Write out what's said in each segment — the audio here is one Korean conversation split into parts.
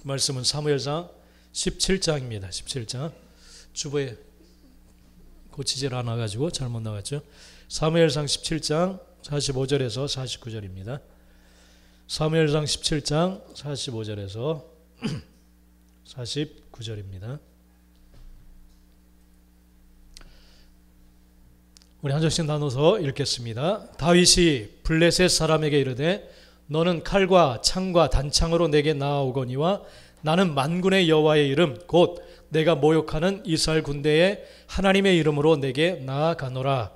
말씀은 사무엘상 17장입니다. 17장. 주보에 고치질 않아가지고 잘못 나왔죠. 사무엘상 17장 45절에서 49절입니다. 사무엘상 17장 45절에서 49절입니다. 우리 한 절씩 나눠서 읽겠습니다. 다윗이 블레셋 사람에게 이르되 너는 칼과 창과 단창으로 내게 나아오거니와 나는 만군의 여호와의 이름 곧 내가 모욕하는 이스라엘 군대의 하나님의 이름으로 내게 나아가노라.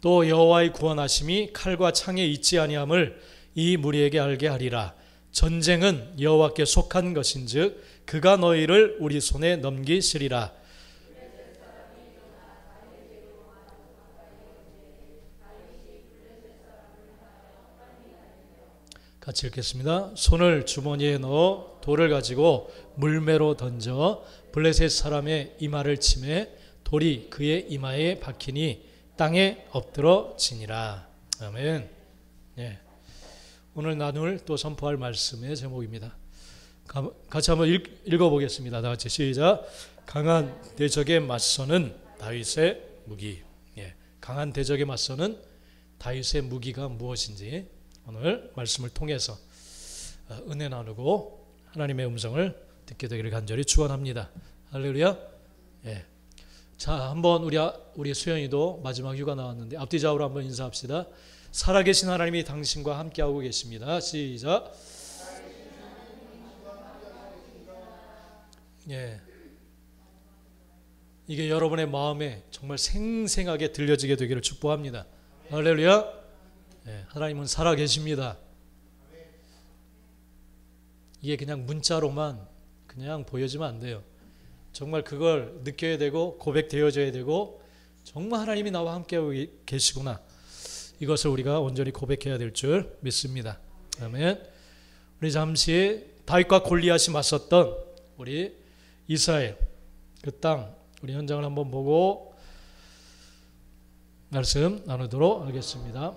또 여호와의 구원하심이 칼과 창에 있지 아니함을 이 무리에게 알게 하리라. 전쟁은 여호와께 속한 것인즉 그가 너희를 우리 손에 넘기시리라. 같이 읽겠습니다. 손을 주머니에 넣어 돌을 가지고 물매로 던져 블레셋 사람의 이마를 치매 돌이 그의 이마에 박히니 땅에 엎드러지니라. 아멘. 예. 오늘 나눌 또 선포할 말씀의 제목입니다. 같이 한번 읽어보겠습니다. 다 같이 시작. 강한 대적에 맞서는 다윗의 무기. 예. 강한 대적에 맞서는 다윗의 무기가 무엇인지 오늘 말씀을 통해서 은혜 나누고 하나님의 음성을 듣게 되기를 간절히 축원합니다. 할렐루야. 예. 자, 한번 우리 수영이도 마지막 휴가 나왔는데 앞뒤 좌우로 한번 인사합시다. 살아계신 하나님이 당신과 함께하고 계십니다. 시작. 예. 이게 여러분의 마음에 정말 생생하게 들려지게 되기를 축복합니다. 할렐루야. 예. 하나님은 살아계십니다. 이게 그냥 문자로만 그냥 보여지면 안 돼요. 정말 그걸 느껴야 되고 고백되어져야 되고 정말 하나님이 나와 함께하고 계시구나. 이것을 우리가 온전히 고백해야 될 줄 믿습니다. 아멘. 우리 잠시 다윗과 골리앗이 맞섰던 우리 이스라엘 그 땅 우리 현장을 한번 보고 말씀 나누도록 하겠습니다.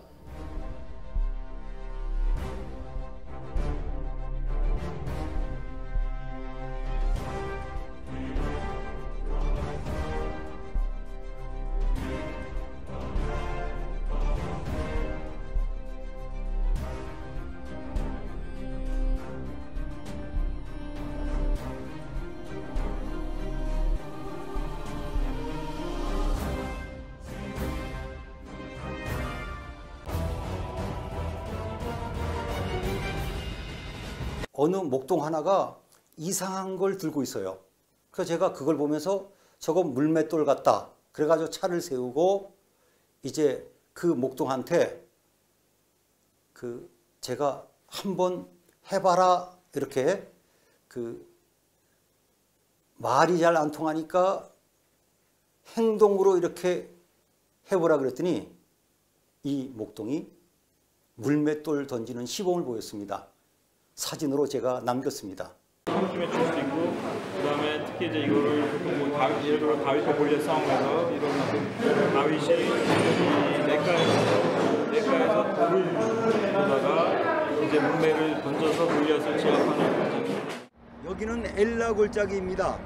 어느 목동 하나가 이상한 걸 들고 있어요. 그래서 제가 그걸 보면서 저거 물맷돌 같다. 그래가지고 차를 세우고 이제 그 목동한테 제가 한번 해봐라 이렇게 말이 잘 안 통하니까 행동으로 이렇게 해보라 그랬더니 이 목동이 물맷돌 던지는 시범을 보였습니다. 사진으로 제가 남겼습니다. 한숨에 줄 수도 있고, 그 다음에 특히 이제 이거를 예를 들어 다윗과 골리앗 싸움에서 이런 다윗이 냇가에서 돌을 보다가 이제 물매를 던져서 골리앗을 제압하는 골짜기. 여기는 엘라 골짜기입니다.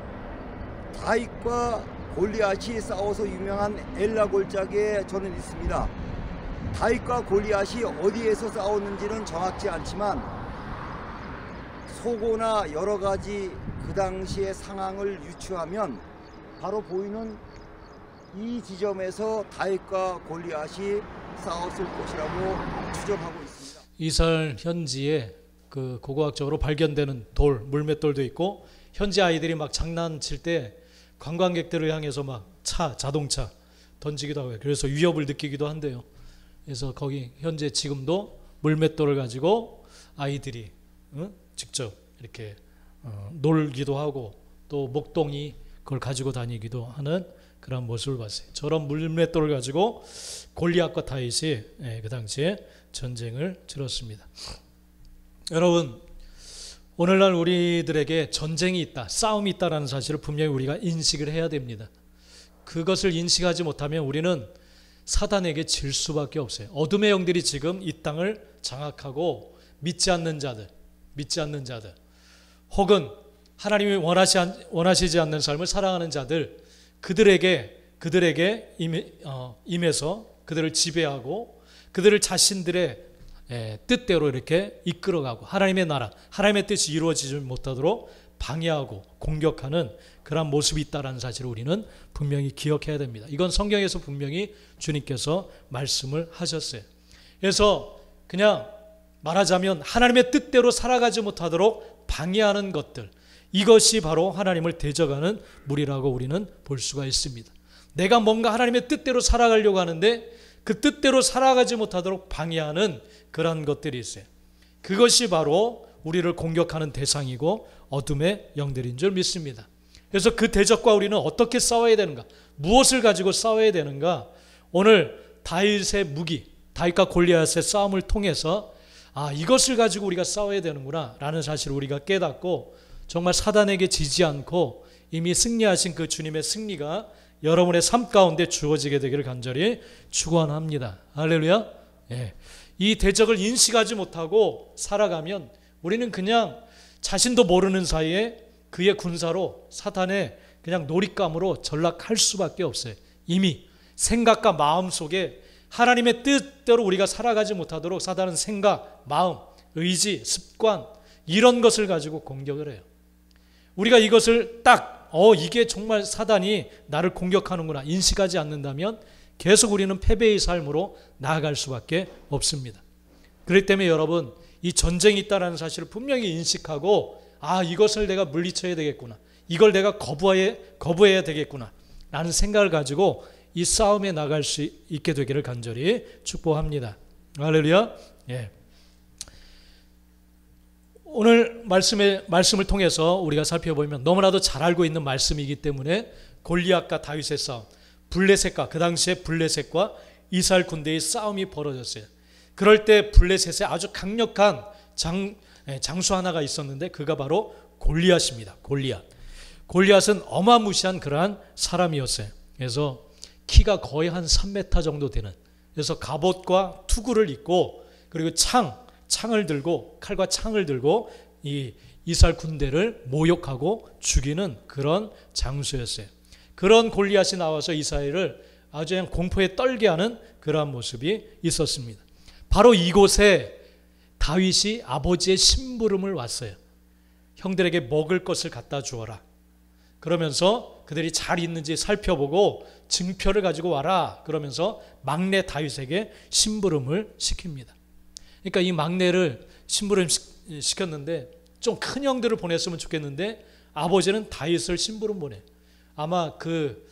다윗과 골리앗이 싸워서 유명한 엘라 골짜기에 저는 있습니다. 다윗과 골리앗이 어디에서 싸웠는지는 정확치 않지만 소고나 여러 가지 그 당시의 상황을 유추하면 바로 보이는 이 지점에서 다윗과 골리앗이 싸웠을 것이라고 추정하고 있습니다. 이스라엘 현지에 그 고고학적으로 발견되는 돌, 물맷돌도 있고 현지 아이들이 막 장난칠 때 관광객들을 향해서 막 자동차 던지기도 하고요. 그래서 위협을 느끼기도 한대요. 그래서 거기 현재 지금도 물맷돌을 가지고 아이들이 직접 이렇게 놀기도 하고 또 목동이 그걸 가지고 다니기도 하는 그런 모습을 봤어요. 저런 물맷돌을 가지고 골리앗과 다윗이 그 당시에 전쟁을 치렀습니다. 여러분, 오늘날 우리들에게 전쟁이 있다, 싸움이 있다라는 사실을 분명히 우리가 인식을 해야 됩니다. 그것을 인식하지 못하면 우리는 사단에게 질 수밖에 없어요. 어둠의 영들이 지금 이 땅을 장악하고 믿지 않는 자들 혹은 하나님이 원하시지 않는 삶을 살아가는 자들, 그들에게 임해서 그들을 지배하고 그들을 자신들의 뜻대로 이렇게 이끌어가고 하나님의 나라, 하나님의 뜻이 이루어지지 못하도록 방해하고 공격하는 그런 모습이 있다는 사실을 우리는 분명히 기억해야 됩니다. 이건 성경에서 분명히 주님께서 말씀을 하셨어요. 그래서 그냥 말하자면 하나님의 뜻대로 살아가지 못하도록 방해하는 것들, 이것이 바로 하나님을 대적하는 무리라고 우리는 볼 수가 있습니다. 내가 뭔가 하나님의 뜻대로 살아가려고 하는데 그 뜻대로 살아가지 못하도록 방해하는 그런 것들이 있어요. 그것이 바로 우리를 공격하는 대상이고 어둠의 영들인 줄 믿습니다. 그래서 그 대적과 우리는 어떻게 싸워야 되는가, 무엇을 가지고 싸워야 되는가, 오늘 다윗의 무기, 다윗과 골리앗의 싸움을 통해서 이것을 가지고 우리가 싸워야 되는구나 라는 사실을 우리가 깨닫고 정말 사단에게 지지 않고 이미 승리하신 그 주님의 승리가 여러분의 삶 가운데 주어지게 되기를 간절히 축원합니다. 할렐루야. 이 대적을 인식하지 못하고 살아가면 우리는 그냥 자신도 모르는 사이에 그의 군사로 사탄의 그냥 놀잇감으로 전락할 수밖에 없어요. 이미 생각과 마음 속에 하나님의 뜻대로 우리가 살아가지 못하도록 사단은 생각, 마음, 의지, 습관 이런 것을 가지고 공격을 해요. 우리가 이것을 이게 정말 사단이 나를 공격하는구나 인식하지 않는다면 계속 우리는 패배의 삶으로 나아갈 수밖에 없습니다. 그렇기 때문에 여러분, 이 전쟁이 있다는 사실을 분명히 인식하고 이것을 내가 물리쳐야 되겠구나, 이걸 내가 거부해야 되겠구나 라는 생각을 가지고 이 싸움에 나갈 수 있게 되기를 간절히 축복합니다. 할렐루야. 오늘 말씀을 통해서 우리가 살펴보면 너무나도 잘 알고 있는 말씀이기 때문에 골리앗과 다윗의 싸움, 블레셋과 그 당시에 블레셋과 이스라엘 군대의 싸움이 벌어졌어요. 그럴 때 블레셋에 아주 강력한 장수 하나가 있었는데 그가 바로 골리앗입니다. 골리앗은 어마무시한 그러한 사람이었어요. 그래서 키가 거의 한 3m 정도 되는, 그래서 갑옷과 투구를 입고 그리고 창을 들고, 칼과 창을 들고 이 이스라엘 군대를 모욕하고 죽이는 그런 장수였어요. 그런 골리앗이 나와서 이스라엘을 아주 그냥 공포에 떨게 하는 그러한 모습이 있었습니다. 바로 이곳에 다윗이 아버지의 심부름을 왔어요. 형들에게 먹을 것을 갖다 주어라. 그러면서 그들이 잘 있는지 살펴보고 증표를 가지고 와라. 그러면서 막내 다윗에게 심부름을 시킵니다. 그러니까 이 막내를 심부름 시켰는데 좀 큰 형들을 보냈으면 좋겠는데 아버지는 다윗을 심부름 보내. 아마 그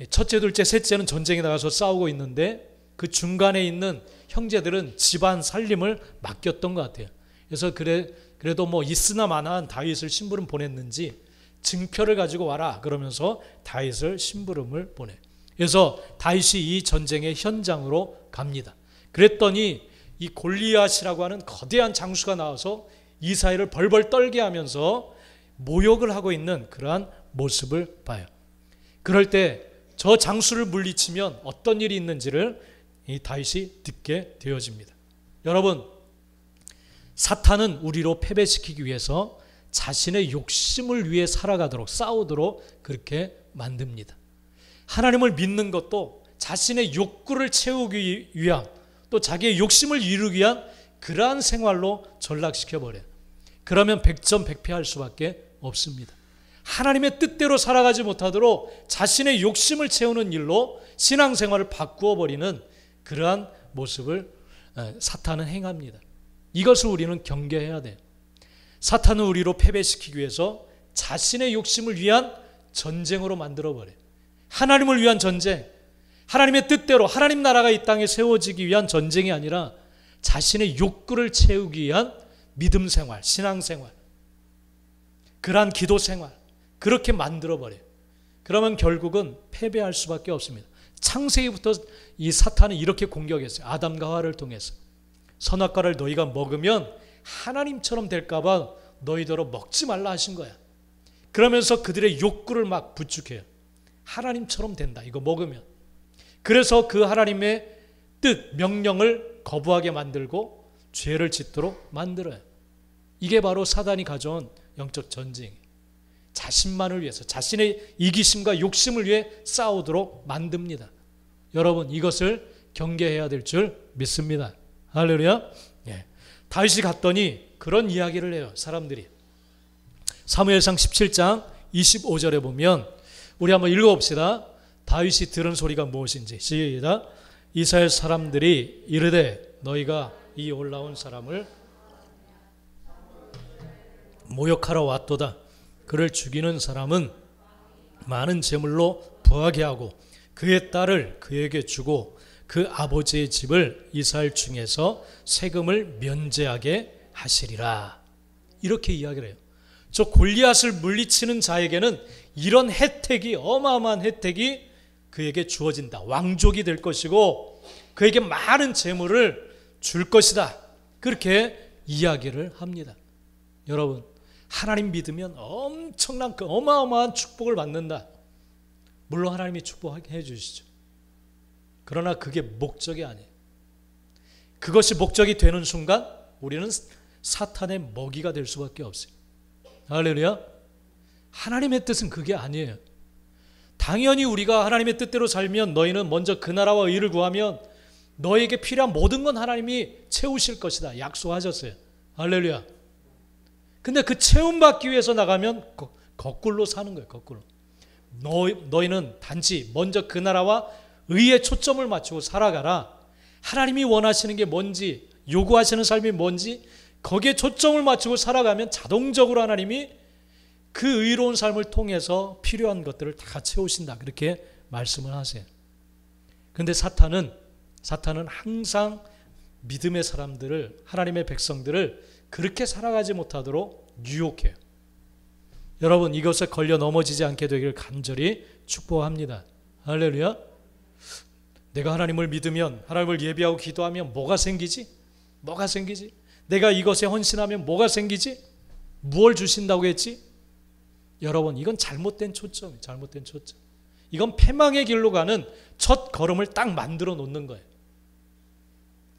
첫째, 둘째, 셋째는 전쟁에 나가서 싸우고 있는데 그 중간에 있는 형제들은 집안 살림을 맡겼던 것 같아요. 그래서 그래도 뭐 있으나 마나한 다윗을 심부름 보냈는지 증표를 가지고 와라 그러면서 다윗을 심부름을 보내. 그래서 다윗이 이 전쟁의 현장으로 갑니다. 그랬더니 이 골리앗이라고 하는 거대한 장수가 나와서 이스라엘을 벌벌 떨게 하면서 모욕을 하고 있는 그러한 모습을 봐요. 그럴 때 저 장수를 물리치면 어떤 일이 있는지를 이 다윗이 듣게 되어집니다. 여러분, 사탄은 우리로 패배시키기 위해서 자신의 욕심을 위해 살아가도록, 싸우도록 그렇게 만듭니다. 하나님을 믿는 것도 자신의 욕구를 채우기 위한, 또 자기의 욕심을 이루기 위한 그러한 생활로 전락시켜버려요. 그러면 백전백패할 수밖에 없습니다. 하나님의 뜻대로 살아가지 못하도록 자신의 욕심을 채우는 일로 신앙생활을 바꾸어 버리는 그러한 모습을 사탄은 행합니다. 이것을 우리는 경계해야 돼요. 사탄은 우리로 패배시키기 위해서 자신의 욕심을 위한 전쟁으로 만들어버려요. 하나님을 위한 전쟁, 하나님의 뜻대로 하나님 나라가 이 땅에 세워지기 위한 전쟁이 아니라 자신의 욕구를 채우기 위한 믿음 생활, 신앙 생활, 그러한 기도 생활, 그렇게 만들어버려요. 그러면 결국은 패배할 수밖에 없습니다. 창세기부터 이 사탄은 이렇게 공격했어요. 아담과 하와를 통해서. 선악과를 너희가 먹으면 하나님처럼 될까 봐 너희더러 먹지 말라 하신 거야. 그러면서 그들의 욕구를 막 부추겨요. 하나님처럼 된다, 이거 먹으면. 그래서 그 하나님의 뜻, 명령을 거부하게 만들고 죄를 짓도록 만들어요. 이게 바로 사단이 가져온 영적 전쟁. 자신만을 위해서, 자신의 이기심과 욕심을 위해 싸우도록 만듭니다. 여러분, 이것을 경계해야 될 줄 믿습니다. 할렐루야. 예. 다윗이 갔더니 그런 이야기를 해요, 사람들이. 사무엘상 17장 25절에 보면, 우리 한번 읽어봅시다. 다윗이 들은 소리가 무엇인지. 시작. 이스라엘 사람들이 이르되 너희가 이 올라온 사람을 모욕하러 왔도다. 그를 죽이는 사람은 많은 제물로 부하게 하고 그의 딸을 그에게 주고 그 아버지의 집을 이스라엘 중에서 세금을 면제하게 하시리라. 이렇게 이야기를 해요. 저 골리앗을 물리치는 자에게는 이런 혜택이, 어마어마한 혜택이 그에게 주어진다. 왕족이 될 것이고 그에게 많은 재물을 줄 것이다. 그렇게 이야기를 합니다. 여러분, 하나님 믿으면 엄청난 그 어마어마한 축복을 받는다. 물론 하나님이 축복해 주시죠. 그러나 그게 목적이 아니에요. 그것이 목적이 되는 순간 우리는 사탄의 먹이가 될 수밖에 없어요. 할렐루야. 하나님의 뜻은 그게 아니에요. 당연히 우리가 하나님의 뜻대로 살면 너희는 먼저 그 나라와 의를 구하면 너에게 필요한 모든 건 하나님이 채우실 것이다. 약속하셨어요. 할렐루야. 근데 그 채움받기 위해서 나가면 거꾸로 사는 거예요. 거꾸로. 너희는 단지 먼저 그 나라와 의에 초점을 맞추고 살아가라. 하나님이 원하시는 게 뭔지, 요구하시는 삶이 뭔지 거기에 초점을 맞추고 살아가면 자동적으로 하나님이 그 의로운 삶을 통해서 필요한 것들을 다 채우신다. 그렇게 말씀을 하세요. 근데 사탄은 항상 믿음의 사람들을, 하나님의 백성들을 그렇게 살아가지 못하도록 유혹해요. 여러분, 이것에 걸려 넘어지지 않게 되기를 간절히 축복합니다. 할렐루야. 내가 하나님을 믿으면, 하나님을 예비하고 기도하면 뭐가 생기지? 뭐가 생기지? 내가 이것에 헌신하면 뭐가 생기지? 무엇을 주신다고 했지? 여러분, 이건 잘못된 초점이에요. 잘못된 초점. 이건 패망의 길로 가는 첫 걸음을 딱 만들어 놓는 거예요.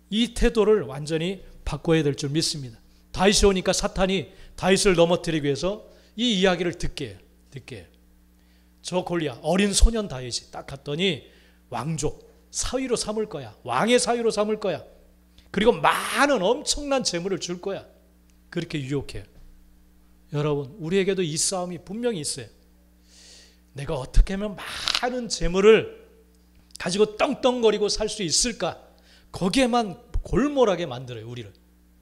이 태도를 완전히 바꿔야 될 줄 믿습니다. 다윗이 오니까 사탄이 다윗을 넘어뜨리기 위해서 이 이야기를 듣게 해요. 저 골리앗, 어린 소년 다윗이 딱 갔더니 왕족, 사위로 삼을 거야. 왕의 사위로 삼을 거야. 그리고 많은 엄청난 재물을 줄 거야. 그렇게 유혹해요. 여러분, 우리에게도 이 싸움이 분명히 있어요. 내가 어떻게 하면 많은 재물을 가지고 떵떵거리고 살 수 있을까? 거기에만 골몰하게 만들어요, 우리를.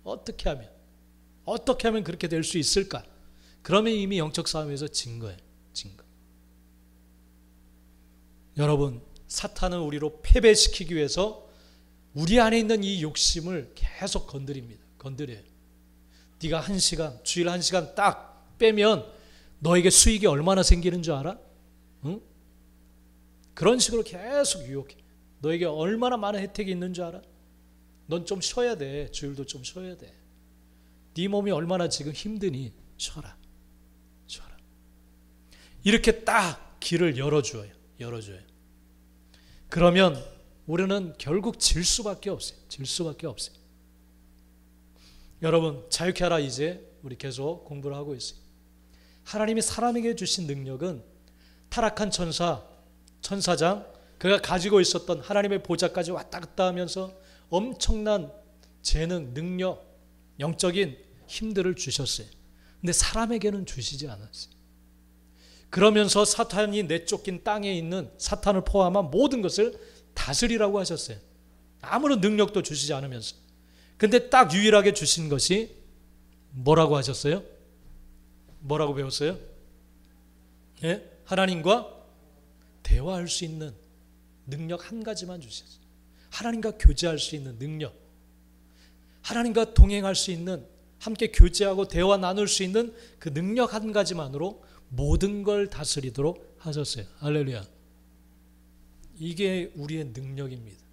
어떻게 하면 그렇게 될 수 있을까? 그러면 이미 영적 싸움에서 진 거예요. 진 거. 여러분, 사탄은 우리로 패배시키기 위해서 우리 안에 있는 이 욕심을 계속 건드려요. 네가 주일 1시간 딱 빼면 너에게 수익이 얼마나 생기는 줄 알아? 응? 그런 식으로 계속 유혹해. 너에게 얼마나 많은 혜택이 있는 줄 알아? 넌 좀 쉬어야 돼. 주일도 좀 쉬어야 돼. 네 몸이 얼마나 지금 힘드니? 쉬어라. 이렇게 딱 길을 열어줘요. 그러면 우리는 결국 질 수밖에 없어요. 여러분, 자유케 하라. 이제 우리 계속 공부를 하고 있어요. 하나님이 사람에게 주신 능력은 타락한 천사장, 그가 가지고 있었던 하나님의 보좌까지 왔다 갔다 하면서 엄청난 재능, 능력, 영적인 힘들을 주셨어요. 근데 사람에게는 주시지 않았어요. 그러면서 사탄이 내쫓긴 땅에 있는 사탄을 포함한 모든 것을 다스리라고 하셨어요. 아무런 능력도 주시지 않으면서. 근데 딱 유일하게 주신 것이 뭐라고 하셨어요? 뭐라고 배웠어요? 예? 하나님과 대화할 수 있는 능력 한 가지만 주셨어요. 하나님과 교제할 수 있는 능력. 하나님과 동행할 수 있는, 함께 교제하고 대화 나눌 수 있는 그 능력 한 가지만으로 모든 걸 다스리도록 하셨어요. 할렐루야. 이게 우리의 능력입니다.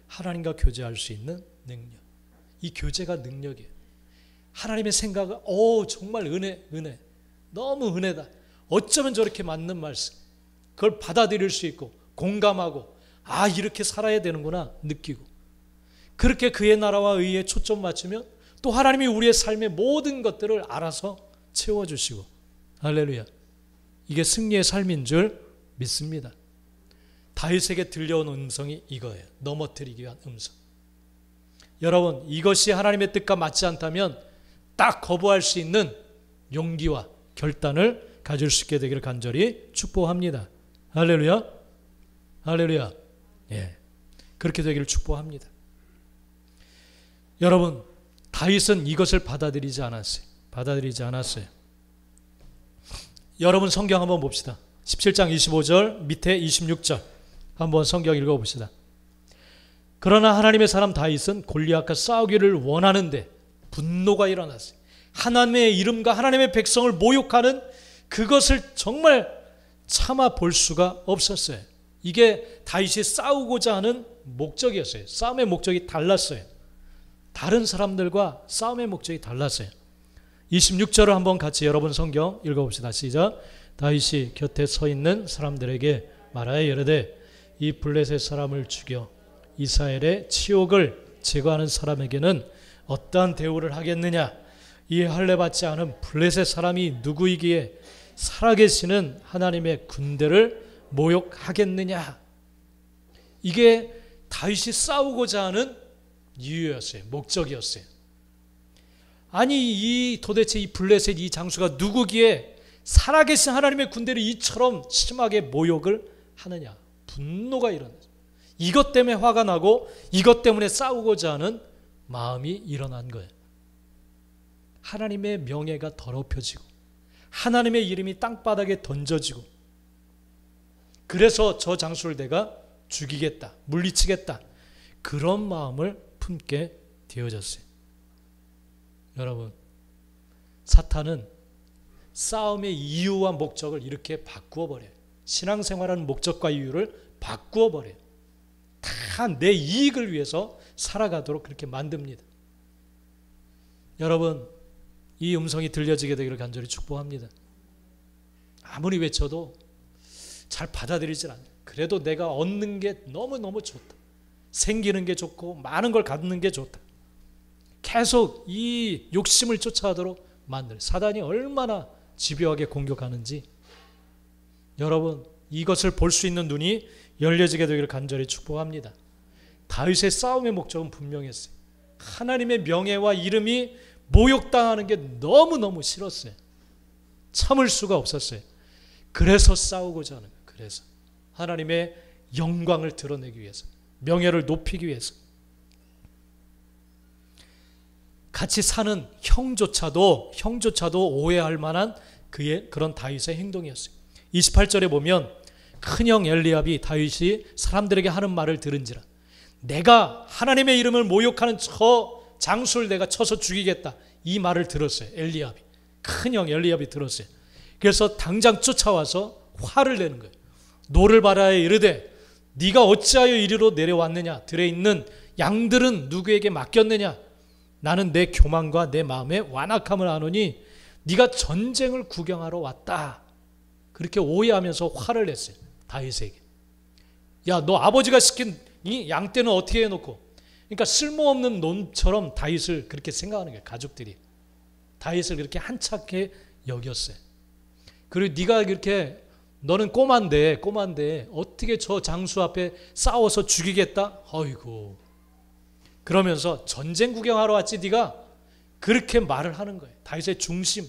하나님과 교제할 수 있는 능력. 이 교제가 능력이에요. 하나님의 생각은 정말 은혜 너무 은혜다. 어쩌면 저렇게 맞는 말씀, 그걸 받아들일 수 있고 공감하고 이렇게 살아야 되는구나 느끼고, 그렇게 그의 나라와 의에 초점 맞추면 또 하나님이 우리의 삶의 모든 것들을 알아서 채워주시고, 할렐루야. 이게 승리의 삶인 줄 믿습니다. 다윗에게 들려온 음성이 이거예요. 넘어뜨리기 위한 음성. 여러분, 이것이 하나님의 뜻과 맞지 않다면 딱 거부할 수 있는 용기와 결단을 가질 수 있게 되기를 간절히 축복합니다. 할렐루야. 할렐루야. 예. 그렇게 되기를 축복합니다. 여러분, 다윗은 이것을 받아들이지 않았어요. 여러분 성경 한번 봅시다. 17장 25절 밑에 26절 한번 성경 읽어봅시다. 그러나 하나님의 사람 다윗은 골리앗과 싸우기를 원하는데 분노가 일어났어요. 하나님의 이름과 하나님의 백성을 모욕하는 그것을 정말 참아 볼 수가 없었어요. 이게 다윗이 싸우고자 하는 목적이었어요. 싸움의 목적이 달랐어요. 다른 사람들과 싸움의 목적이 달랐어요. 26절을 한번 같이 여러분 성경 읽어봅시다. 시작. 다윗이 곁에 서 있는 사람들에게 말하여 이르되 이 블레셋 사람을 죽여 이스라엘의 치욕을 제거하는 사람에게는 어떠한 대우를 하겠느냐? 이 할례받지 않은 블레셋 사람이 누구이기에 살아계시는 하나님의 군대를 모욕하겠느냐? 이게 다윗이 싸우고자 하는 이유였어요. 목적이었어요. 아니 도대체 이 블레셋 이 장수가 누구기에 살아계신 하나님의 군대를 이처럼 심하게 모욕을 하느냐? 분노가 일어났어요. 이것 때문에 화가 나고 이것 때문에 싸우고자 하는 마음이 일어난 거예요. 하나님의 명예가 더럽혀지고 하나님의 이름이 땅바닥에 던져지고, 그래서 저 장수를 내가 죽이겠다, 물리치겠다, 그런 마음을 품게 되어졌어요. 여러분, 사탄은 싸움의 이유와 목적을 이렇게 바꾸어 버려요. 신앙생활하는 목적과 이유를 바꾸어 버려요. 다 내 이익을 위해서 살아가도록 그렇게 만듭니다. 여러분, 이 음성이 들려지게 되기를 간절히 축복합니다. 아무리 외쳐도 잘 받아들이질 않아요. 그래도 내가 얻는 게 너무너무 좋다, 생기는 게 좋고 많은 걸 갖는 게 좋다, 계속 이 욕심을 쫓아가도록 만들, 사단이 얼마나 집요하게 공격하는지 여러분, 이것을 볼 수 있는 눈이 열려지게 되기를 간절히 축복합니다. 다윗의 싸움의 목적은 분명했어요. 하나님의 명예와 이름이 모욕당하는 게 너무너무 싫었어요. 참을 수가 없었어요. 그래서 싸우고자 하는 거예요. 그래서 하나님의 영광을 드러내기 위해서, 명예를 높이기 위해서. 같이 사는 형조차도 오해할 만한 그의 그런 다윗의 행동이었어요. 28절에 보면 큰형 엘리압이 다윗이 사람들에게 하는 말을 들은지라 내가 하나님의 이름을 모욕하는 저 장수를 내가 쳐서 죽이겠다, 이 말을 들었어요. 엘리압이, 큰형 엘리압이 들었어요. 그래서 당장 쫓아와서 화를 내는 거예요. 노를 바라에 이르되 네가 어찌하여 이리로 내려왔느냐? 들에 있는 양들은 누구에게 맡겼느냐? 나는 내 교만과 내 마음의 완악함을 아노니 네가 전쟁을 구경하러 왔다. 그렇게 오해하면서 화를 냈어요. 다윗에게. 야, 너 아버지가 시킨 이 양떼는 어떻게 해놓고. 그러니까 쓸모없는 놈처럼 다윗을 그렇게 생각하는 거예요. 가족들이 다윗을 그렇게 한착해 여겼어요. 그리고 네가 그렇게, 너는 꼬만데 어떻게 저 장수 앞에 싸워서 죽이겠다? 어이구. 그러면서 전쟁 구경하러 왔지 네가? 그렇게 말을 하는 거예요. 다윗의 중심,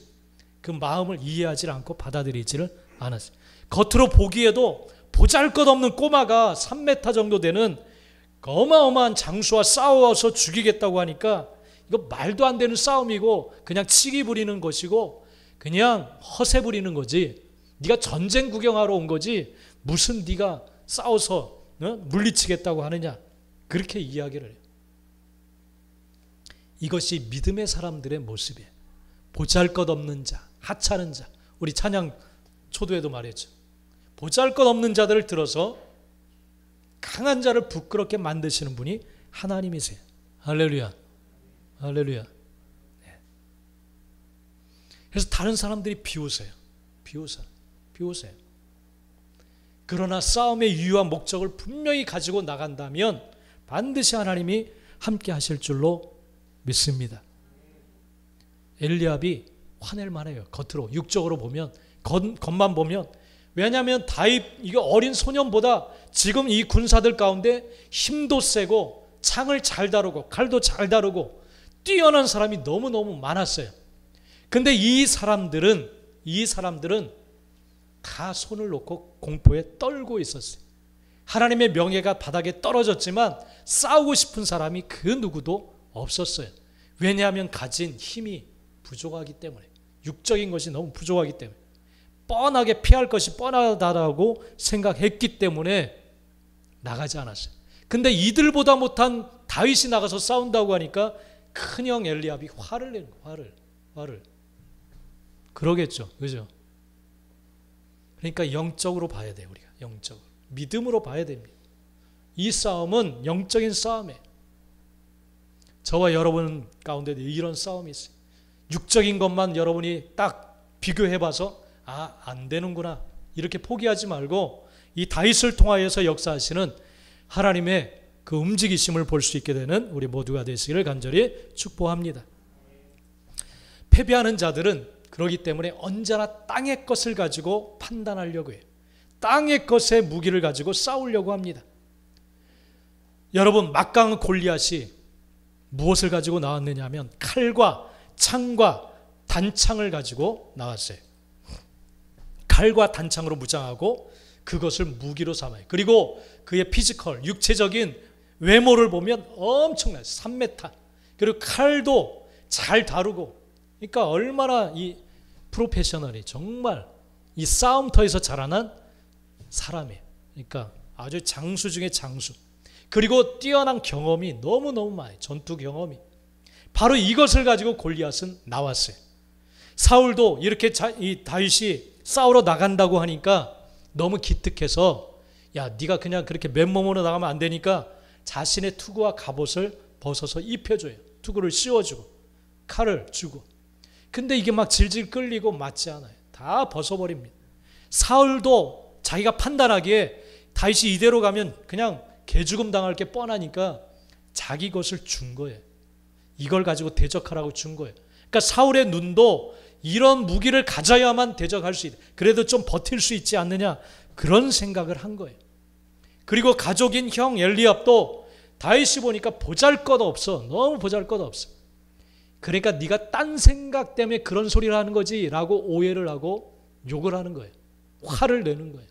그 마음을 이해하지 않고 받아들이지를 않았어요. 겉으로 보기에도 보잘것없는 꼬마가 3m 정도 되는 어마어마한 장수와 싸워서 죽이겠다고 하니까 이거 말도 안 되는 싸움이고 그냥 치기 부리는 것이고 그냥 허세 부리는 거지, 네가 전쟁 구경하러 온 거지 무슨 네가 싸워서 물리치겠다고 하느냐, 그렇게 이야기를 해요. 이것이 믿음의 사람들의 모습이에요. 보잘것없는 자, 하찮은 자. 우리 찬양 초도에도 말했죠. 보잘것없는 자들을 들어서 강한 자를 부끄럽게 만드시는 분이 하나님이세요. 할렐루야. 할렐루야. 네. 그래서 다른 사람들이 비웃어요. 비웃어요. 그러나 싸움의 이유와 목적을 분명히 가지고 나간다면 반드시 하나님이 함께 하실 줄로 믿습니다. 엘리압이 화낼 만해요. 겉으로, 육적으로 보면, 겉만 보면. 왜냐하면 다윗, 이거 어린 소년보다 지금 이 군사들 가운데 힘도 세고 창을 잘 다루고 칼도 잘 다루고 뛰어난 사람이 너무너무 많았어요. 근데 이 사람들은 다 손을 놓고 공포에 떨고 있었어요. 하나님의 명예가 바닥에 떨어졌지만 싸우고 싶은 사람이 그 누구도 없었어요. 왜냐하면 가진 힘이 부족하기 때문에, 육적인 것이 너무 부족하기 때문에, 뻔하게 피할 것이 뻔하다고 생각했기 때문에 나가지 않았어요. 근데 이들보다 못한 다윗이 나가서 싸운다고 하니까 큰형 엘리압이 화를 내는 거예요. 화를. 그러겠죠. 그죠? 그러니까 영적으로 봐야 돼요. 우리가 영적으로. 믿음으로 봐야 됩니다. 이 싸움은 영적인 싸움이에요. 저와 여러분 가운데도 이런 싸움이 있어요. 육적인 것만 여러분이 딱 비교해봐서 안 되는구나 이렇게 포기하지 말고 이 다윗을 통하여서 역사하시는 하나님의 그 움직이심을 볼 수 있게 되는 우리 모두가 되시기를 간절히 축복합니다. 패배하는 자들은 그러기 때문에 언제나 땅의 것을 가지고 판단하려고 해요. 땅의 것의 무기를 가지고 싸우려고 합니다. 여러분, 막강 골리앗이 무엇을 가지고 나왔느냐 하면 칼과 창과 단창을 가지고 나왔어요. 칼과 단창으로 무장하고 그것을 무기로 삼아요. 그리고 그의 피지컬, 육체적인 외모를 보면 엄청나요. 3m. 그리고 칼도 잘 다루고, 그러니까 얼마나 이 프로페셔널이 정말 이 싸움터에서 자라난 사람이에요. 그러니까 아주 장수 중에 장수. 그리고 뛰어난 경험이 너무너무 많아요. 전투 경험이. 바로 이것을 가지고 골리앗은 나왔어요. 사울도 이렇게 이 다윗이 싸우러 나간다고 하니까 너무 기특해서, 야, 네가 그냥 그렇게 맨몸으로 나가면 안 되니까 자신의 투구와 갑옷을 벗어서 입혀줘요. 투구를 씌워주고 칼을 주고. 근데 이게 막 질질 끌리고 맞지 않아요. 다 벗어버립니다. 사울도 자기가 판단하기에 다윗이 이대로 가면 그냥 개죽음 당할 게 뻔하니까 자기 것을 준 거예요. 이걸 가지고 대적하라고 준 거예요. 그러니까 사울의 눈도 이런 무기를 가져야만 대적할 수 있다. 그래도 좀 버틸 수 있지 않느냐, 그런 생각을 한 거예요. 그리고 가족인 형 엘리압도 다윗이 보니까 보잘것없어. 너무 보잘것없어. 그러니까 네가 딴 생각 때문에 그런 소리를 하는 거지 라고 오해를 하고 욕을 하는 거예요. 화를 내는 거예요.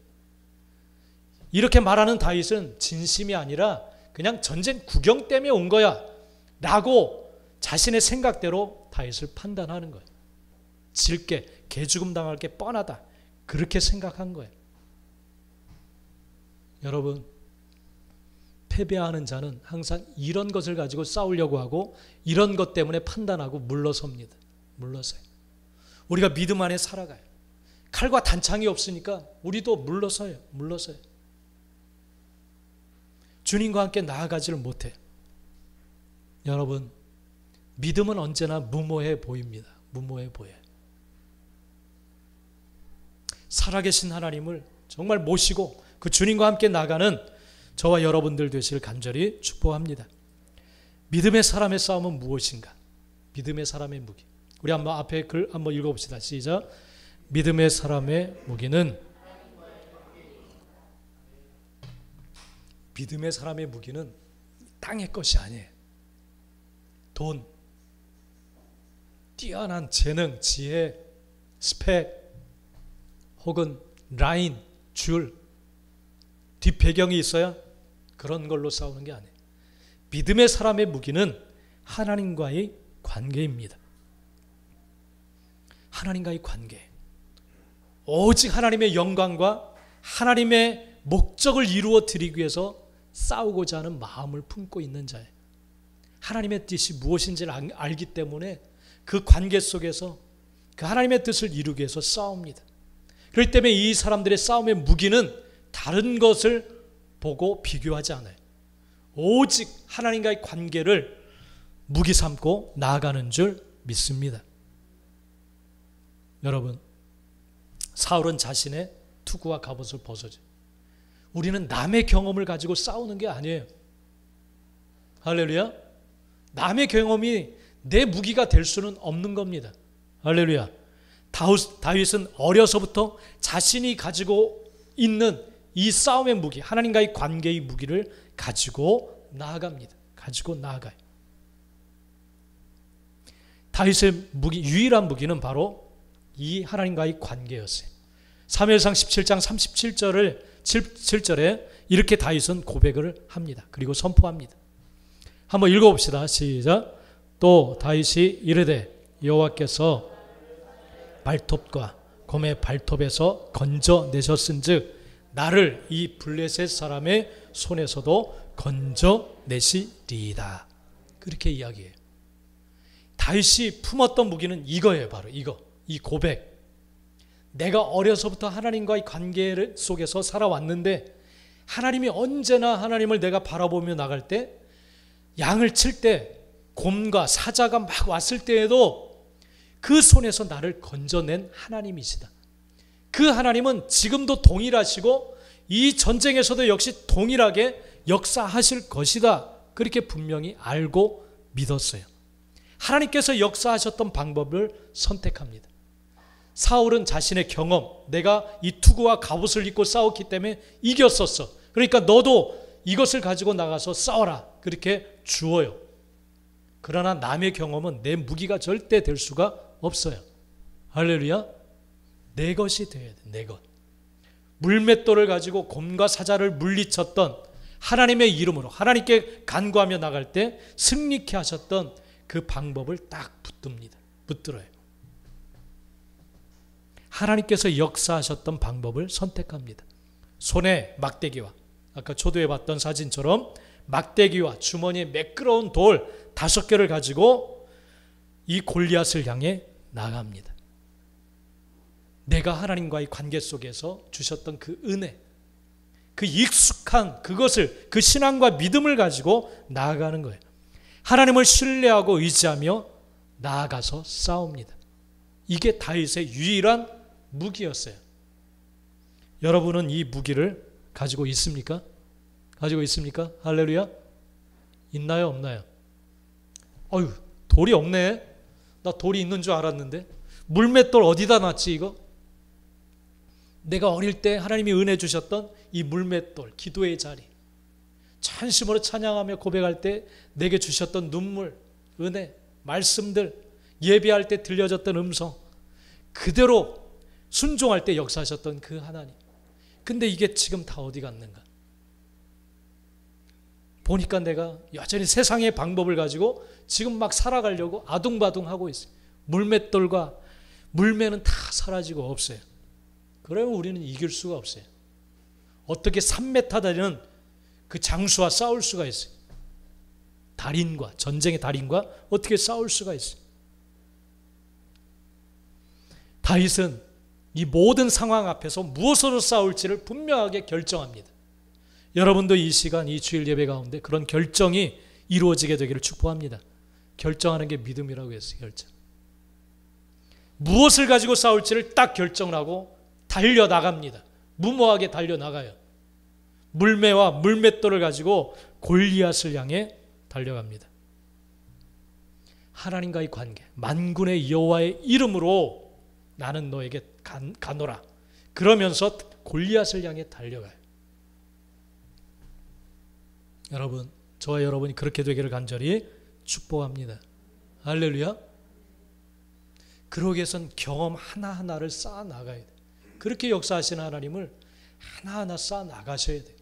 이렇게 말하는 다윗은 진심이 아니라 그냥 전쟁 구경 때문에 온 거야 라고 자신의 생각대로 다윗을 판단하는 거예요. 질게, 개죽음 당할 게 뻔하다, 그렇게 생각한 거예요. 여러분, 패배하는 자는 항상 이런 것을 가지고 싸우려고 하고 이런 것 때문에 판단하고 물러섭니다. 물러서요. 우리가 믿음 안에 살아가요. 칼과 단창이 없으니까 우리도 물러서요. 주님과 함께 나아가지를 못해요. 여러분, 믿음은 언제나 무모해 보입니다. 무모해 보여요. 살아계신 하나님을 정말 모시고 그 주님과 함께 나가는 저와 여러분들 되시길 간절히 축복합니다. 믿음의 사람의 싸움은 무엇인가? 믿음의 사람의 무기. 우리 한번 앞에 글 한번 읽어봅시다. 시작. 믿음의 사람의 무기는, 믿음의 사람의 무기는 땅의 것이 아니에요. 돈, 뛰어난 재능, 지혜, 스펙, 혹은 라인, 줄, 뒷배경이 있어야 그런 걸로 싸우는 게 아니에요. 믿음의 사람의 무기는 하나님과의 관계입니다. 하나님과의 관계. 오직 하나님의 영광과 하나님의 목적을 이루어 드리기 위해서 싸우고자 하는 마음을 품고 있는 자예요. 하나님의 뜻이 무엇인지를 알기 때문에 그 관계 속에서 그 하나님의 뜻을 이루기 위해서 싸웁니다. 그렇기 때문에 이 사람들의 싸움의 무기는 다른 것을 보고 비교하지 않아요. 오직 하나님과의 관계를 무기 삼고 나아가는 줄 믿습니다. 여러분, 사울은 자신의 투구와 갑옷을 벗어줘. 우리는 남의 경험을 가지고 싸우는 게 아니에요. 할렐루야. 남의 경험이 내 무기가 될 수는 없는 겁니다. 할렐루야. 다윗은 어려서부터 자신이 가지고 있는 이 싸움의 무기, 하나님과의 관계의 무기를 가지고 나아갑니다. 가지고 나아가요. 다윗의 유일한 무기는 바로 이 하나님과의 관계였어요. 사무엘상 17장 37절에 이렇게 다윗은 고백을 합니다. 그리고 선포합니다. 한번 읽어봅시다. 시작. 또 다윗이 이르되 여호와께서 발톱과 곰의 발톱에서 건져내셨은즉 나를 이 블레셋 사람의 손에서도 건져내시리이다. 그렇게 이야기해요. 다윗이 품었던 무기는 이거예요. 바로 이거. 이 고백. 내가 어려서부터 하나님과의 관계 속에서 살아왔는데 하나님이 언제나 하나님을 내가 바라보며 나갈 때, 양을 칠 때, 곰과 사자가 막 왔을 때에도 그 손에서 나를 건져낸 하나님이시다. 그 하나님은 지금도 동일하시고 이 전쟁에서도 역시 동일하게 역사하실 것이다. 그렇게 분명히 알고 믿었어요. 하나님께서 역사하셨던 방법을 선택합니다. 사울은 자신의 경험, 내가 이 투구와 갑옷을 입고 싸웠기 때문에 이겼었어. 그러니까 너도 이것을 가지고 나가서 싸워라. 그렇게 주어요. 그러나 남의 경험은 내 무기가 절대 될 수가 없어요. 할렐루야. 내 것이 돼야 돼. 내 것. 물맷돌을 가지고 곰과 사자를 물리쳤던 하나님의 이름으로 하나님께 간구하며 나갈 때 승리케 하셨던 그 방법을 딱 붙들어요. 하나님께서 역사하셨던 방법을 선택합니다. 손에 막대기와, 아까 초도에 봤던 사진처럼 막대기와 주머니에 매끄러운 돌 5개를 가지고 이 골리앗을 향해 나갑니다. 내가 하나님과의 관계 속에서 주셨던 그 은혜, 그 익숙한 그것을, 그 신앙과 믿음을 가지고 나아가는 거예요. 하나님을 신뢰하고 의지하며 나아가서 싸웁니다. 이게 다윗의 유일한 무기였어요. 여러분은 이 무기를 가지고 있습니까? 가지고 있습니까? 할렐루야. 있나요? 없나요? 어휴, 돌이 없네. 나 돌이 있는 줄 알았는데. 물맷돌 어디다 놨지 이거? 내가 어릴 때 하나님이 은혜 주셨던 이 물맷돌, 기도의 자리, 전심으로 찬양하며 고백할 때 내게 주셨던 눈물, 은혜, 말씀들, 예배할 때 들려졌던 음성, 그대로 순종할 때 역사하셨던 그 하나님. 근데 이게 지금 다 어디 갔는가? 보니까 내가 여전히 세상의 방법을 가지고 지금 막 살아가려고 아둥바둥하고 있어요. 물맷돌과 물매는 다 사라지고 없어요. 그러면 우리는 이길 수가 없어요. 어떻게 3m 되는 그 장수와 싸울 수가 있어요? 달인과, 전쟁의 달인과 어떻게 싸울 수가 있어요? 다윗은 이 모든 상황 앞에서 무엇으로 싸울지를 분명하게 결정합니다. 여러분도 이 시간, 이 주일 예배 가운데 그런 결정이 이루어지게 되기를 축복합니다. 결정하는 게 믿음이라고 했어요. 결정. 무엇을 가지고 싸울지를 딱 결정을 하고 달려나갑니다. 무모하게 달려나가요. 물매와 물맷돌을 가지고 골리앗을 향해 달려갑니다. 하나님과의 관계, 만군의 여호와의 이름으로 나는 너에게 가노라. 그러면서 골리앗을 향해 달려가요. 여러분, 저와 여러분이 그렇게 되기를 간절히 축복합니다. 할렐루야. 그러기 위해서는 경험 하나하나를 쌓아 나가야 돼. 그렇게 역사하시는 하나님을 하나하나 쌓아 나가셔야 돼.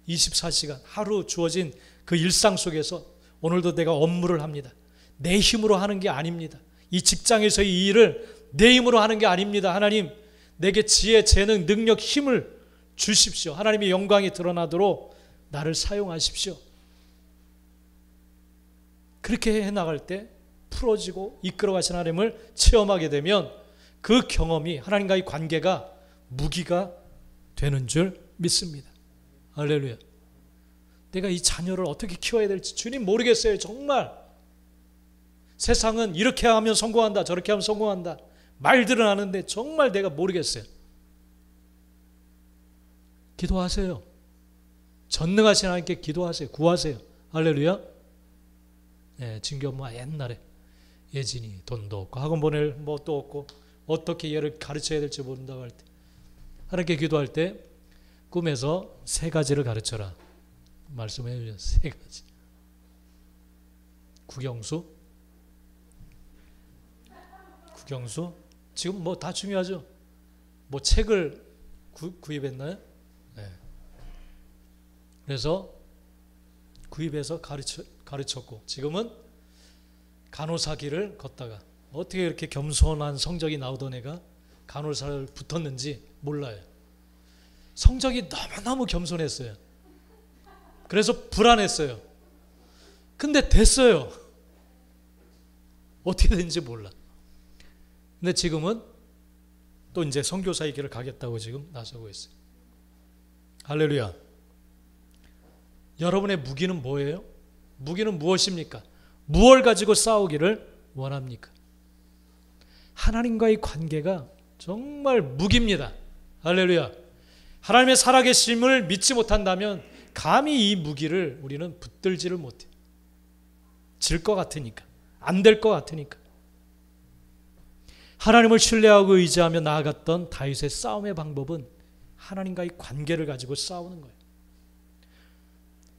24시간 하루 주어진 그 일상 속에서 오늘도 내가 업무를 합니다. 내 힘으로 하는 게 아닙니다. 이 직장에서의 이 일을 내 힘으로 하는 게 아닙니다. 하나님, 내게 지혜, 재능, 능력, 힘을 주십시오. 하나님의 영광이 드러나도록 나를 사용하십시오. 그렇게 해나갈 때 풀어지고 이끌어가신 하나님을 체험하게 되면 그 경험이 하나님과의 관계가 무기가 되는 줄 믿습니다. 할렐루야. 내가 이 자녀를 어떻게 키워야 될지 주님 모르겠어요. 정말 세상은 이렇게 하면 성공한다, 저렇게 하면 성공한다, 말들은 하는데 정말 내가 모르겠어요. 기도하세요. 전능하신 하나님께 기도하세요. 구하세요. 할렐루야. 네, 진규 엄마 옛날에 예진이 돈도 없고 학원 보낼 뭐 또 없고 어떻게 얘를 가르쳐야 될지 모른다고 할 때 하나님께 기도할 때 꿈에서 3가지를 가르쳐라 말씀해 주셨어요. 3가지. 국영수 지금 뭐 다 중요하죠. 뭐 책을 구입했나요? 네. 그래서 구입해서 가르쳤고 지금은 간호사 길을 걷다가 어떻게 이렇게 겸손한 성적이 나오던 애가 간호사를 붙었는지 몰라요. 성적이 너무너무 겸손했어요. 그래서 불안했어요. 근데 됐어요. 어떻게 된지 몰라. 근데 지금은 또 이제 선교사의 길을 가겠다고 지금 나서고 있어요. 할렐루야. 여러분의 무기는 뭐예요? 무기는 무엇입니까? 무엇을 가지고 싸우기를 원합니까? 하나님과의 관계가 정말 무기입니다. 할렐루야. 하나님의 살아계심을 믿지 못한다면 감히 이 무기를 우리는 붙들지를 못해. 질 것 같으니까. 안 될 것 같으니까. 하나님을 신뢰하고 의지하며 나아갔던 다윗의 싸움의 방법은 하나님과의 관계를 가지고 싸우는 거예요.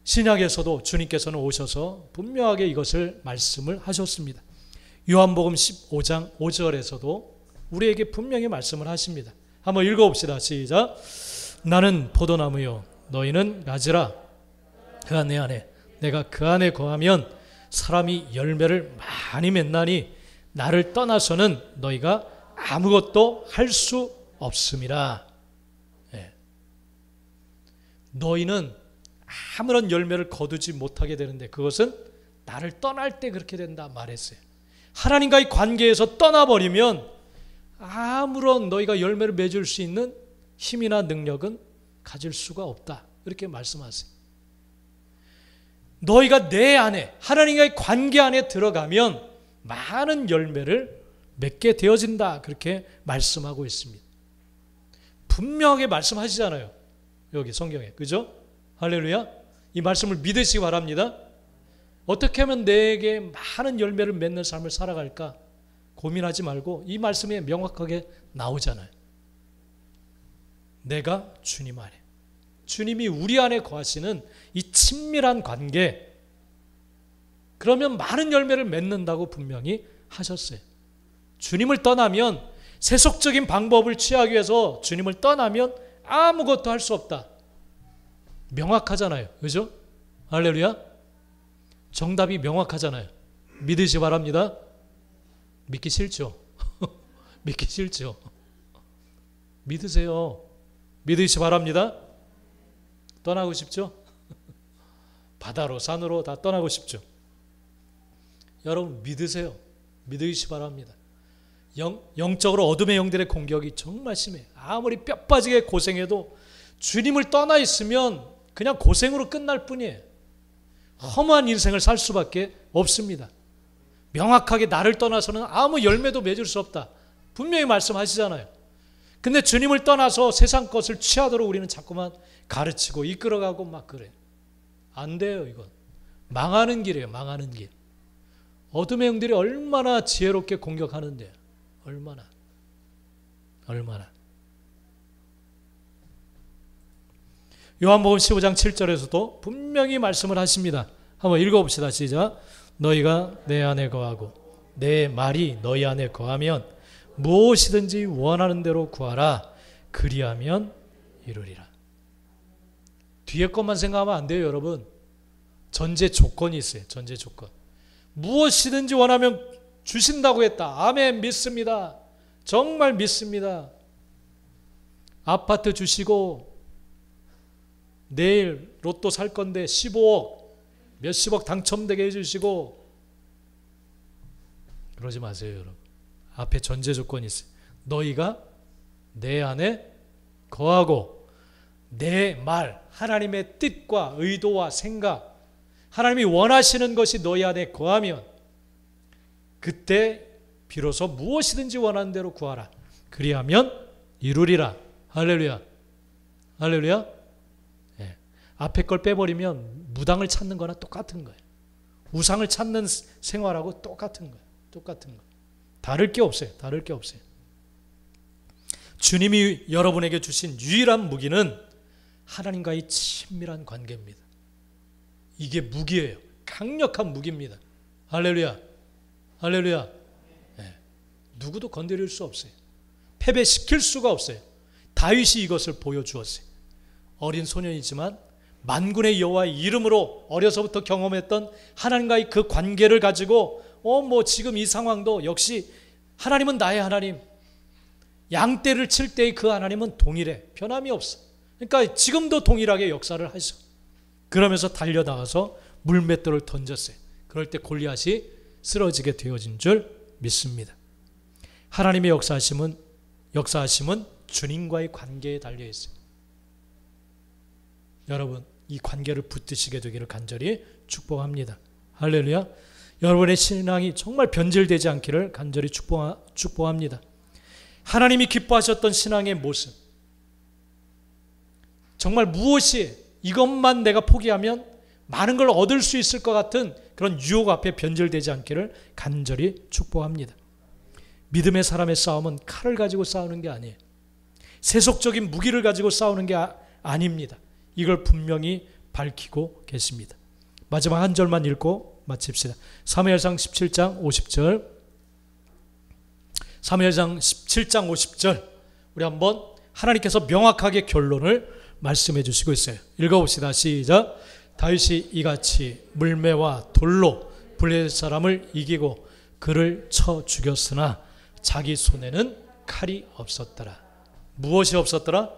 신약에서도 주님께서는 오셔서 분명하게 이것을 말씀을 하셨습니다. 요한복음 15장 5절에서도 우리에게 분명히 말씀을 하십니다. 한번 읽어봅시다. 시작. 나는 포도나무요 너희는 가지라. 그가 내 안에 내가 그 안에 거하면 사람이 열매를 많이 맺나니 나를 떠나서는 너희가 아무것도 할 수 없음이라. 네. 너희는 아무런 열매를 거두지 못하게 되는데 그것은 나를 떠날 때 그렇게 된다 말했어요. 하나님과의 관계에서 떠나버리면 아무런 너희가 열매를 맺을 수 있는 힘이나 능력은 가질 수가 없다. 이렇게 말씀하세요. 너희가 내 안에 하나님과의 관계 안에 들어가면 많은 열매를 맺게 되어진다. 그렇게 말씀하고 있습니다. 분명하게 말씀하시잖아요. 여기 성경에. 그죠? 할렐루야. 이 말씀을 믿으시기 바랍니다. 어떻게 하면 내게 많은 열매를 맺는 삶을 살아갈까 고민하지 말고 이 말씀에 명확하게 나오잖아요. 내가 주님 안에, 주님이 우리 안에 거하시는 이 친밀한 관계, 그러면 많은 열매를 맺는다고 분명히 하셨어요. 주님을 떠나면, 세속적인 방법을 취하기 위해서 주님을 떠나면 아무것도 할 수 없다. 명확하잖아요. 그죠? 할렐루야. 정답이 명확하잖아요. 믿으시 바랍니다. 믿기 싫죠? 믿기 싫죠? 믿으세요. 믿으시 바랍니다. 떠나고 싶죠? 바다로 산으로 다 떠나고 싶죠? 여러분 믿으세요. 믿으시 바랍니다. 영적으로 어둠의 영들의 공격이 정말 심해요. 아무리 뼈 빠지게 고생해도 주님을 떠나 있으면 그냥 고생으로 끝날 뿐이에요. 허무한 인생을 살 수밖에 없습니다. 명확하게 나를 떠나서는 아무 열매도 맺을 수 없다. 분명히 말씀하시잖아요. 근데 주님을 떠나서 세상 것을 취하도록 우리는 자꾸만 가르치고 이끌어가고 막 그래요. 안 돼요, 이건. 망하는 길이에요, 망하는 길. 어둠의 영들이 얼마나 지혜롭게 공격하는데요. 얼마나. 요한복음 15장 7절에서도 분명히 말씀을 하십니다. 한번 읽어봅시다. 시작. 너희가 내 안에 거하고 내 말이 너희 안에 거하면 무엇이든지 원하는 대로 구하라. 그리하면 이루리라. 뒤에 것만 생각하면 안 돼요, 여러분. 전제 조건이 있어요. 전제 조건. 무엇이든지 원하면 주신다고 했다. 아멘. 믿습니다. 정말 믿습니다. 아파트 주시고 내일 로또 살 건데 15억 몇십억 당첨되게 해주시고 그러지 마세요, 여러분. 앞에 전제 조건이 있어요. 너희가 내 안에 거하고 내 말, 하나님의 뜻과 의도와 생각, 하나님이 원하시는 것이 너희 안에 거하면 그때 비로소 무엇이든지 원하는 대로 구하라. 그리하면 이루리라. 할렐루야. 할렐루야. 예. 앞에 걸 빼버리면 무당을 찾는 거나 똑같은 거예요. 우상을 찾는 생활하고 똑같은 거예요. 똑같은 거. 다를 게 없어요. 다를 게 없어요. 주님이 여러분에게 주신 유일한 무기는 하나님과의 친밀한 관계입니다. 이게 무기예요. 강력한 무기입니다. 할렐루야. 할렐루야. 네. 누구도 건드릴 수 없어요. 패배시킬 수가 없어요. 다윗이 이것을 보여주었어요. 어린 소년이지만 만군의 여호와의 이름으로 어려서부터 경험했던 하나님과의 그 관계를 가지고 지금 이 상황도 역시 하나님은 나의 하나님, 양떼를 칠 때의 그 하나님은 동일해. 변함이 없어. 그러니까 지금도 동일하게 역사를 하셔. 그러면서 달려나가서 물맷돌을 던졌어요. 그럴 때 골리앗이 쓰러지게 되어진 줄 믿습니다. 하나님의 역사하심은 주님과의 관계에 달려 있어요. 여러분, 이 관계를 붙드시게 되기를 간절히 축복합니다. 할렐루야. 여러분의 신앙이 정말 변질되지 않기를 간절히 축복합니다. 하나님이 기뻐하셨던 신앙의 모습, 정말 무엇이 이것만 내가 포기하면 많은 걸 얻을 수 있을 것 같은 그런 유혹 앞에 변질되지 않기를 간절히 축복합니다. 믿음의 사람의 싸움은 칼을 가지고 싸우는 게 아니에요. 세속적인 무기를 가지고 싸우는 게 아닙니다. 이걸 분명히 밝히고 계십니다. 마지막 한 절만 읽고 마칩시다. 사무엘상 17장 50절. 사무엘상 17장 50절. 우리 한번 하나님께서 명확하게 결론을 말씀해 주시고 있어요. 읽어봅시다. 시작. 다윗이 이같이 물매와 돌로 블레셋 사람을 이기고 그를 쳐 죽였으나 자기 손에는 칼이 없었더라. 무엇이 없었더라?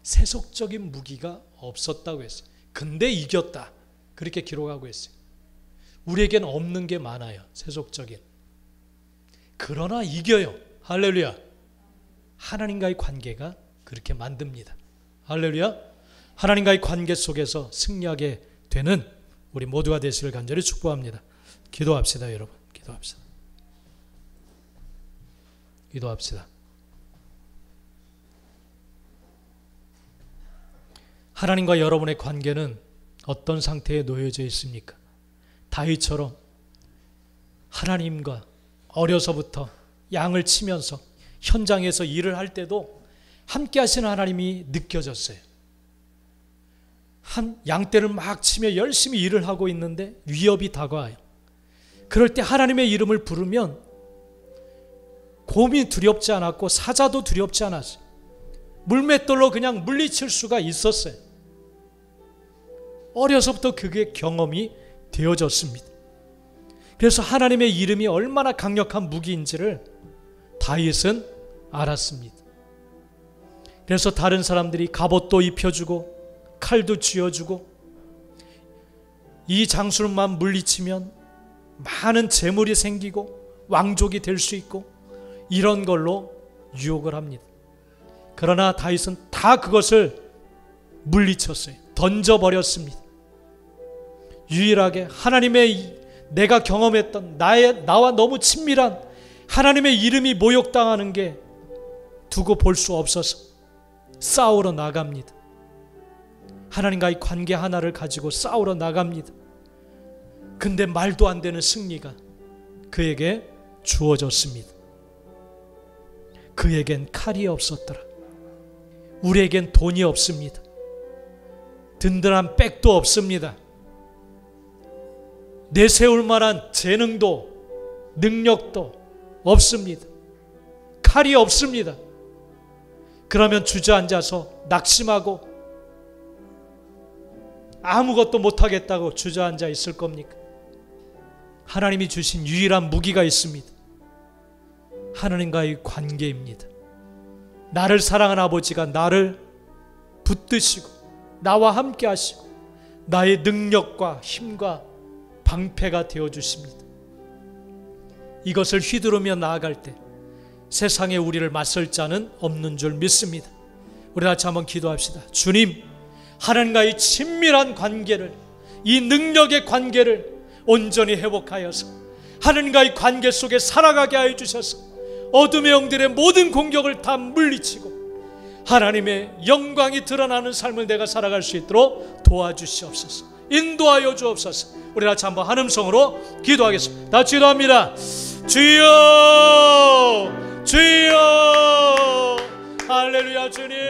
세속적인 무기가 없었다고 했어요. 근데 이겼다. 그렇게 기록하고 있어요. 우리에겐 없는 게 많아요. 세속적인. 그러나 이겨요. 할렐루야. 하나님과의 관계가 그렇게 만듭니다. 할렐루야. 하나님과의 관계 속에서 승리하게 되는 우리 모두가 되시길 간절히 축복합니다. 기도합시다, 여러분. 기도합시다. 기도합시다. 하나님과 여러분의 관계는 어떤 상태에 놓여져 있습니까? 다윗처럼 하나님과 어려서부터 양을 치면서 현장에서 일을 할 때도 함께 하시는 하나님이 느껴졌어요. 한 양떼를 막 치며 열심히 일을 하고 있는데 위협이 다가와요. 그럴 때 하나님의 이름을 부르면 곰이 두렵지 않았고 사자도 두렵지 않았어요. 물맷돌로 그냥 물리칠 수가 있었어요. 어려서부터 그게 경험이 되어졌습니다. 그래서 하나님의 이름이 얼마나 강력한 무기인지를 다윗은 알았습니다. 그래서 다른 사람들이 갑옷도 입혀주고 칼도 쥐어주고 이 장수만 물리치면 많은 재물이 생기고 왕족이 될 수 있고 이런 걸로 유혹을 합니다. 그러나 다윗은 다 그것을 물리쳤어요. 던져버렸습니다. 유일하게 하나님의 내가 경험했던 나와 너무 친밀한 하나님의 이름이 모욕당하는 게 두고 볼 수 없어서 싸우러 나갑니다. 하나님과의 관계 하나를 가지고 싸우러 나갑니다. 근데 말도 안 되는 승리가 그에게 주어졌습니다. 그에겐 칼이 없었더라. 우리에겐 돈이 없습니다. 든든한 백도 없습니다. 내세울 만한 재능도 능력도 없습니다. 칼이 없습니다. 그러면 주저앉아서 낙심하고 아무것도 못하겠다고 주저앉아 있을 겁니까? 하나님이 주신 유일한 무기가 있습니다. 하나님과의 관계입니다. 나를 사랑하는 아버지가 나를 붙드시고 나와 함께 하시고 나의 능력과 힘과 방패가 되어주십니다. 이것을 휘두르며 나아갈 때 세상에 우리를 맞설 자는 없는 줄 믿습니다. 우리 같이 한번 기도합시다. 주님, 하나님과의 친밀한 관계를, 이 능력의 관계를 온전히 회복하여서 하나님과의 관계 속에 살아가게 하여 주셔서 어둠의 영들의 모든 공격을 다 물리치고 하나님의 영광이 드러나는 삶을 내가 살아갈 수 있도록 도와주시옵소서. 인도하여 주옵소서. 우리 같이 한번 한음성으로 기도하겠습니다. 다 기도합니다. 주여, 주여, 할렐루야. 주님,